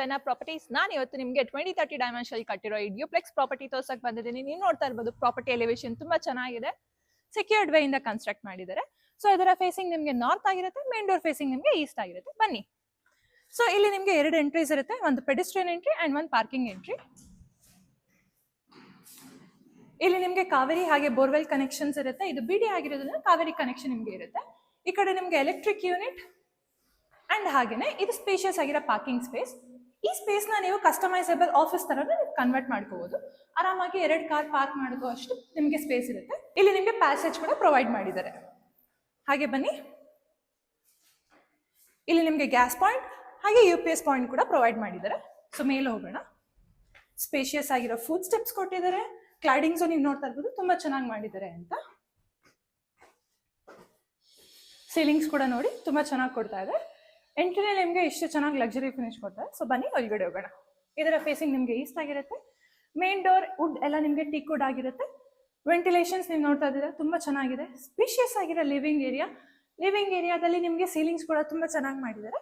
Kannada properties. ನಾನು ಇವತ್ತು ನಿಮಗೆ 2030 ಡೈಮೆನ್ಷನ್ ಕಟ್ಟಿರೋ ಈ ಡ್ಯೂಪ್ಲೆಕ್ಸ್ ಪ್ರಾಪರ್ಟಿ ತೋರ್ಸಕ್ ಬಂದಿದ್ದೀನಿ. ನೀವು ನೋಡ್ತಾ ಇರ್ಬೋದು ಪ್ರಾಪರ್ಟಿ ಎಲಿವೇಶನ್ ತುಂಬಾ ಚೆನ್ನಾಗಿದೆ. ಸೆಕ್ಯೂರ್ಡ್ ವೇ ಇಂದ ಕನ್ಸ್ಟ್ರಕ್ಟ್ ಮಾಡಿದ್ದಾರೆ. ಸೊ ಇದರ ಫೇಸಿಂಗ್ ನಿಮಗೆ ನಾರ್ತ್ ಆಗಿರುತ್ತೆ, ಮೇನ್ ಡೋರ್ ಫೇಸಿಂಗ್ ನಿಮಗೆ ಈಸ್ಟ್ ಆಗಿರುತ್ತೆ. ಬನ್ನಿ. ಸೊ ಇಲ್ಲಿ ನಿಮಗೆ 2 ಎಂಟ್ರೀಸ್ ಇರುತ್ತೆ, ಒಂದು ಪೆಡಿಸ್ಟ್ರಿಯನ್ ಎಂಟ್ರಿ ಅಂಡ್ ಒಂದು ಪಾರ್ಕಿಂಗ್ ಎಂಟ್ರಿ. ಇಲ್ಲಿ ನಿಮಗೆ ಕಾವೇರಿ ಹಾಗೆ ಬೋರ್ವೆಲ್ ಕನೆಕ್ಷನ್ಸ್ ಇರುತ್ತೆ. ಇದು ಬಿಡಿ ಆಗಿರೋದ್ರಿಂದ ಕಾವೇರಿ ಕನೆಕ್ಷನ್ ನಿಮಗೆ ಇರುತ್ತೆ. ಈ ಕಡೆ ನಿಮಗೆ ಎಲೆಕ್ಟ್ರಿಕ್ ಯೂನಿಟ್ ಅಂಡ್ ಹಾಗೇನೆ ಇದು ಸ್ಪೇಷಿಯಸ್ ಆಗಿರೋ ಪಾರ್ಕಿಂಗ್ ಸ್ಪೇಸ್. ಈ ಸ್ಪೇಸ್ ನ ನೀವು ಕಸ್ಟಮೈಸೇಬಲ್ ಆಫೀಸ್ ತರ ಕನ್ವರ್ಟ್ ಮಾಡ್ಕೋಬಹುದು. ಆರಾಮಾಗಿ 2 ಕಾರ್ ಪಾರ್ಕ್ ಮಾಡೋದು ಅಷ್ಟು ನಿಮಗೆ ಸ್ಪೇಸ್ ಇರುತ್ತೆ. ಇಲ್ಲಿ ನಿಮಗೆ ಪ್ಯಾಸೇಜ್ ಕೂಡ ಪ್ರೊವೈಡ್ ಮಾಡಿದ್ದಾರೆ. ಹಾಗೆ ಬನ್ನಿ, ಇಲ್ಲಿ ನಿಮಗೆ ಗ್ಯಾಸ್ ಪಾಯಿಂಟ್ ಹಾಗೆ UPS ಪಾಯಿಂಟ್ ಕೂಡ ಪ್ರೊವೈಡ್ ಮಾಡಿದ್ದಾರೆ. ಸೊ ಮೇಲೆ ಹೋಗೋಣ. ಸ್ಪೇಷಿಯಸ್ ಆಗಿರೋ ಫುಡ್ ಸ್ಟೆಪ್ಸ್ ಕೊಟ್ಟಿದ್ದಾರೆ. ಕ್ಲೈಡಿಂಗ್ಸ್ ನೀವು ನೋಡ್ತಾ ಇರ್ಬೋದು, ತುಂಬಾ ಚೆನ್ನಾಗಿ ಮಾಡಿದ್ದಾರೆ ಅಂತ. ಸೀಲಿಂಗ್ಸ್ ಕೂಡ ನೋಡಿ ತುಂಬಾ ಚೆನ್ನಾಗಿ ಕೊಡ್ತಾ ಇದೆ. ಎಂಟ್ರಿನಲ್ಲಿ ನಿಮಗೆ ಇಷ್ಟು ಚೆನ್ನಾಗಿ ಲಕ್ಸುರಿ ಫಿನಿಶ್ ಕೊಡ್ತಾರೆ. ಸೊ ಬನ್ನಿ ಒಳಗಡೆ ಹೋಗೋಣ. ಇದರ ಫೇಸಿಂಗ್ ನಿಮಗೆ ಈಸ್ಟ್ ಆಗಿರುತ್ತೆ. ಮೇನ್ ಡೋರ್ ವುಡ್ ಎಲ್ಲ ನಿಮಗೆ ಟೀಕ್ ವುಡ್ ಆಗಿರುತ್ತೆ. ವೆಂಟಿಲೇಷನ್ಸ್ ನೀವು ನೋಡ್ತಾ ಇದ್ದೀರಾ, ತುಂಬಾ ಚೆನ್ನಾಗಿದೆ. ಸ್ಪೇಷಿಯಸ್ ಆಗಿರೋ ಲಿವಿಂಗ್ ಏರಿಯಾ. ಲಿವಿಂಗ್ ಏರಿಯಾದಲ್ಲಿ ನಿಮಗೆ ಸೀಲಿಂಗ್ಸ್ ಕೂಡ ತುಂಬಾ ಚೆನ್ನಾಗಿ ಮಾಡಿದ್ದಾರೆ.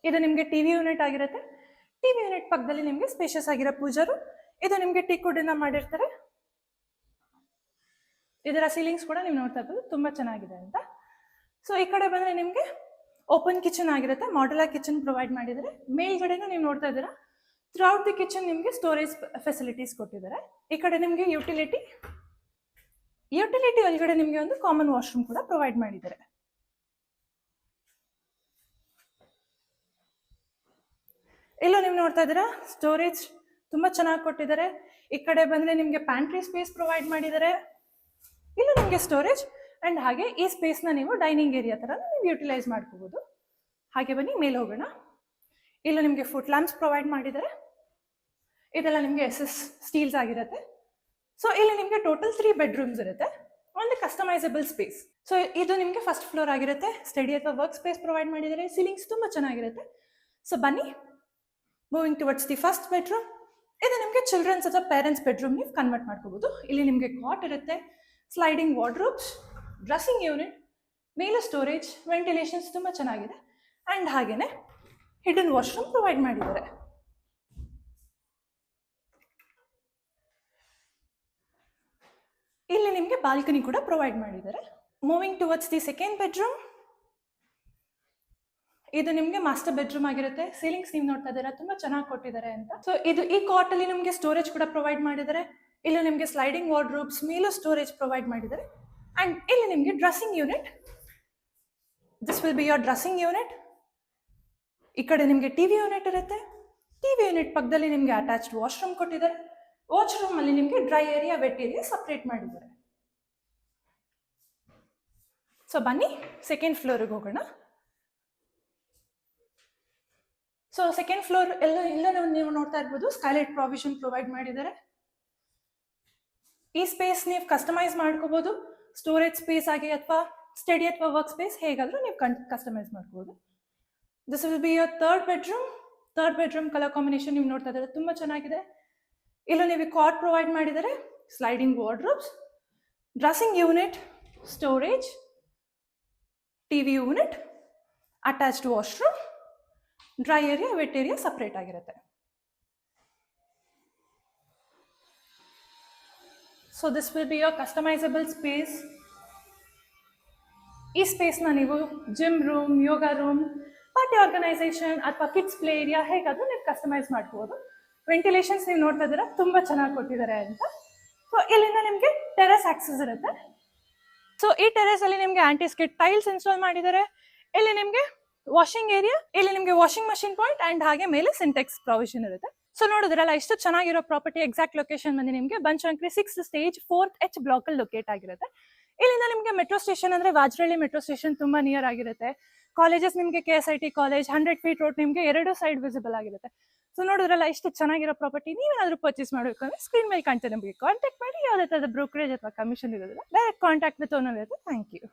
ಇದು ನಿಮಗೆ ಟಿವಿ ಯೂನಿಟ್ ಆಗಿರುತ್ತೆ. ಟಿವಿ ಯೂನಿಟ್ ಪಕ್ಕದಲ್ಲಿ ನಿಮಗೆ ಸ್ಪೇಷಿಯಸ್ ಆಗಿರೋ ಪೂಜಾರು. ಇದು ನಿಮಗೆ ಟೀಕ್ ವುಡ್ ಇಂದ ಮಾಡಿರ್ತಾರೆ. ಇದರ ಸೀಲಿಂಗ್ಸ್ ಕೂಡ ನೀವು ನೋಡ್ತಾ ಇರ್ಬೋದು, ತುಂಬಾ ಚೆನ್ನಾಗಿದೆ ಅಂತ. ಸೊ ಈ ಕಡೆ ಬಂದ್ರೆ ನಿಮಗೆ ಓಪನ್ ಕಿಚನ್ ಆಗಿರುತ್ತೆ. ಮಾಡ್ಯುಲರ್ ಕಿಚನ್ ಪ್ರೊವೈಡ್ ಮಾಡಿದ್ದಾರೆ. ಮೇಲ್ಗಡೆನೂ ನೀವು ನೋಡ್ತಾ ಇದ್ದೀರಾ, ಥ್ರೂಔಟ್ ದಿ ಕಿಚನ್ ನಿಮಗೆ ಸ್ಟೋರೇಜ್ ಫೆಸಿಲಿಟೀಸ್ ಕೊಟ್ಟಿದ್ದಾರೆ. ಈ ಕಡೆ ನಿಮಗೆ ಯುಟಿಲಿಟಿ ಒಳಗಡೆ ನಿಮಗೆ ಒಂದು ಕಾಮನ್ ವಾಶ್ರೂಮ್ ಕೂಡ ಪ್ರೊವೈಡ್ ಮಾಡಿದ್ದಾರೆ. ಇಲ್ಲೂ ನೀವು ನೋಡ್ತಾ ಇದ್ದೀರಾ, ಸ್ಟೋರೇಜ್ ತುಂಬಾ ಚೆನ್ನಾಗಿ ಕೊಟ್ಟಿದ್ದಾರೆ. ಈ ಕಡೆ ಬಂದ್ರೆ ನಿಮಗೆ ಪ್ಯಾಂಟ್ರಿ ಸ್ಪೇಸ್ ಪ್ರೊವೈಡ್ ಮಾಡಿದ್ದಾರೆ. ಇಲ್ಲೂ ನಿಮಗೆ ಸ್ಟೋರೇಜ್ ಅಂಡ್ ಹಾಗೆ ಈ ಸ್ಪೇಸ್ ನ ನೀವು ಡೈನಿಂಗ್ ಏರಿಯಾ ತರ ನೀವು ಯುಟಿಲೈಸ್ ಮಾಡ್ಕೋಬಹುದು. ಹಾಗೆ ಬನ್ನಿ ಮೇಲೆ ಹೋಗೋಣ. ಇಲ್ಲೂ ನಿಮಗೆ ಫುಟ್ ಲ್ಯಾಂಪ್ಸ್ ಪ್ರೊವೈಡ್ ಮಾಡಿದ್ದಾರೆ. ಇದೆಲ್ಲ ನಿಮಗೆ SS ಸ್ಟೀಲ್ಸ್ ಆಗಿರುತ್ತೆ. ಸೊ ಇಲ್ಲಿ ನಿಮಗೆ ಟೋಟಲ್ 3 ಬೆಡ್ರೂಮ್ಸ್ ಇರುತ್ತೆ, ಒಂದು ಕಸ್ಟಮೈಸಬಲ್ ಸ್ಪೇಸ್. ಸೊ ಇದು ನಿಮಗೆ ಫಸ್ಟ್ ಫ್ಲೋರ್ ಆಗಿರುತ್ತೆ. ಸ್ಟಡಿ ಅಥವಾ ವರ್ಕ್ ಸ್ಪೇಸ್ ಪ್ರೊವೈಡ್ ಮಾಡಿದ್ದಾರೆ. ಸೀಲಿಂಗ್ಸ್ ತುಂಬಾ ಚೆನ್ನಾಗಿರುತ್ತೆ. ಸೊ ಬನ್ನಿ, moving towards the first bedroom. ಇದು ನಿಮಗೆ ಚಿಲ್ಡ್ರನ್ಸ್ ಅಥವಾ ಪೇರೆಂಟ್ಸ್ ಬೆಡ್ರೂಮ್ ನೀವು ಕನ್ವರ್ಟ್ ಮಾಡ್ಕೋಬಹುದು. ಇಲ್ಲಿ ನಿಮಗೆ ಕಾಟ್ ಇರುತ್ತೆ, ಸ್ಲೈಡಿಂಗ್ ವಾರ್ಡ್ರೋಬ್ಸ್, ಡ್ರೆಸ್ಸಿಂಗ್ ಯೂನಿಟ್, ಮೇಲೆ ಸ್ಟೋರೇಜ್, ವೆಂಟಿಲೇಷನ್ಸ್ ತುಂಬಾ ಚೆನ್ನಾಗಿದೆ. ಅಂಡ್ ಹಾಗೇನೆ ಹಿಡನ್ ವಾಶ್ರೂಮ್ ಪ್ರೊವೈಡ್ ಮಾಡಿದ್ದಾರೆ. ಇಲ್ಲಿ ನಿಮಗೆ ಬಾಲ್ಕನಿ ಕೂಡ ಪ್ರೊವೈಡ್ ಮಾಡಿದ್ದಾರೆ. Moving towards the second bedroom. ಇದು ನಿಮಗೆ ಮಾಸ್ಟರ್ ಬೆಡ್ರೂಮ್ ಆಗಿರುತ್ತೆ. ಸೀಲಿಂಗ್ಸ್ ನೀವು ನೋಡ್ತಾ ಇದ್ದೀರಾ, ತುಂಬಾ ಚೆನ್ನಾಗಿ ಕೊಟ್ಟಿದ್ದಾರೆ ಅಂತ. ಸೊ ಇದು ಈ ಕಾಟ್ ಅಲ್ಲಿ ನಿಮಗೆ ಸ್ಟೋರೇಜ್ ಕೂಡ ಪ್ರೊವೈಡ್ ಮಾಡಿದ್ದಾರೆ. ಇಲ್ಲಿ ನಿಮಗೆ ಸ್ಲೈಡಿಂಗ್ ವಾರ್ಡ್ರೋಬ್ಸ್, ಮೇಲೂ ಸ್ಟೋರೇಜ್ ಪ್ರೊವೈಡ್ ಮಾಡಿದ್ದಾರೆ. ಅಂಡ್ ಇಲ್ಲಿ ನಿಮಗೆ dressing unit. This will be your dressing unit. ಈ ಕಡೆ ನಿಮಗೆ ಟಿವಿ ಯೂನಿಟ್ ಇರುತ್ತೆ. ಟಿವಿ ಯೂನಿಟ್ ಪಕ್ಕದಲ್ಲಿ ನಿಮಗೆ ಅಟ್ಯಾಚ್ಡ್ ವಾಶ್ರೂಮ್ ಕೊಟ್ಟಿದ್ದಾರೆ. ವಾಶ್ರೂಮ್ ಅಲ್ಲಿ ನಿಮಗೆ dry area, wet area separate ಮಾಡಿದ್ದಾರೆ. ಸೊ ಬನ್ನಿ ಸೆಕೆಂಡ್ ಫ್ಲೋರ್ಗೆ ಹೋಗೋಣ. ಸೊ ಸೆಕೆಂಡ್ ಫ್ಲೋರ್ ಎಲ್ಲ ನೀವು ನೋಡ್ತಾ ಇರ್ಬೋದು, ಸ್ಕೈಲೈಟ್ ಪ್ರಾವಿಷನ್ ಪ್ರೊವೈಡ್ ಮಾಡಿದ್ದಾರೆ. ಈ ಸ್ಪೇಸ್ ನೀವು ಕಸ್ಟಮೈಸ್ ಮಾಡ್ಕೋಬಹುದು. ಸ್ಟೋರೇಜ್ ಸ್ಪೇಸ್ ಆಗಿ ಅಥವಾ ಸ್ಟಡಿ ಅಥವಾ ವರ್ಕ್ ಸ್ಪೇಸ್ ಹೇಗಾದ್ರೂ ನೀವು ಕಸ್ಟಮೈಸ್ ಮಾಡ್ಕೋಬಹುದು. This will be your third bedroom. Third bedroom colour combination ನೀವು ನೋಡ್ತಾ ಇದ್ದಾರೆ, ತುಂಬಾ ಚೆನ್ನಾಗಿದೆ. ಇಲ್ಲೂ ನೀವು ಕಾಟ್ ಪ್ರೊವೈಡ್ ಮಾಡಿದ್ದಾರೆ, sliding wardrobes, dressing unit, storage, TV unit, attached washroom, dry area, wet area separate ಆಗಿರುತ್ತೆ. So this will be your customisable space. ಈ ಸ್ಪೇಸ್ನ ನೀವು gym room, yoga room, party organisation ಅಥವಾ ಕಿಡ್ಸ್ ಪ್ಲೇ ಏರಿಯಾ ಹೇಗಾದ್ರೂ ನೀವು customise ಮಾಡ್ಕೋಬಹುದು. Ventilations ನೀವು ನೋಡ್ತಾ ಇದ್ದೀರಾ, ತುಂಬಾ ಚೆನ್ನಾಗಿ ಕೊಟ್ಟಿದ್ದಾರೆ ಅಂತ. ಸೊ ಇಲ್ಲಿಂದ ನಿಮಗೆ ಟೆರೆಸ್ ಆಕ್ಸಸ್ ಇರುತ್ತೆ. ಸೊ ಈ ಟೆರೆಸ್ ಅಲ್ಲಿ ನಿಮಗೆ ಆಂಟಿ ಸ್ಕಿಡ್ ಟೈಲ್ಸ್ ಇನ್ಸ್ಟಾಲ್ ಮಾಡಿದ್ದಾರೆ. ಇಲ್ಲಿ ನಿಮಗೆ ವಾಷಿಂಗ್ ಏರಿಯಾ, ಇಲ್ಲಿ ನಿಮಗೆ ವಾಷಿಂಗ್ ಮಷಿನ್ ಪಾಯಿಂಟ್ ಅಂಡ್ ಹಾಗೆ ಮೇಲೆ ಸಿಂಟೆಕ್ಸ್ ಪ್ರಾವಿಷನ್ ಇರುತ್ತೆ. ಸೊ ನೋಡಿದ್ರಲ್ಲ, ಇಷ್ಟು ಚೆನ್ನಾಗಿರೋ ಪ್ರಾಪರ್ಟಿ. ಎಕ್ಸಾಕ್ಟ್ ಲೊಕೇಶನ್ ಬಂದು ನಿಮಗೆ Banashankari 6th stage 4th H block ಅಲ್ಲಿ ಲೊಕೇಟ್ ಆಗಿರುತ್ತೆ. ಇಲ್ಲಿಂದ ನಿಮಗೆ ಮೆಟ್ರೋ ಸ್ಟೇಷನ್ ಅಂದ್ರೆ ವಾಜರಳ್ಳಿ ಮೆಟ್ರೋ ಸ್ಟೇಷನ್ ತುಂಬಾ ನಿಯರ್ ಆಗಿರುತ್ತೆ. ಕಾಲೇಜಸ್ ನಿಮಗೆ KSIT ಕಾಲೇಜ್, 100 feet ರೋಡ್ ನಿಮಗೆ 2 ಸೈಡ್ ವಿಸಿಬಲ್ ಆಗಿರುತ್ತೆ. ಸೊ ನೋಡಿದ್ರಲ್ಲ, ಇಷ್ಟು ಚೆನ್ನಾಗಿರೋ ಪ್ರಾಪರ್ಟಿ. ನೀವೇನಾದ್ರೂ ಪರ್ಚೇಸ್ ಮಾಡಬೇಕು ಅಂದ್ರೆ ಸ್ಕ್ರೀನ್ ಮೇಲೆ ಕಾಣ್ತಾ ನಮಗೆ ಕಾಂಟ್ಯಾಕ್ಟ್ ಮಾಡಿ. ಯಾವುದೇ ಥರದ ಬ್ರೋಕರೇಜ್ ಅಥವಾ ಕಮಿಷನ್ ಇರೋದಿಲ್ಲ, ಡೈರೆಕ್ಟ್ ಕಾಂಟ್ಯಾಕ್ಟ್ ವಿತ್ ಓನರ್ ಇರುತ್ತೆ. Thank you.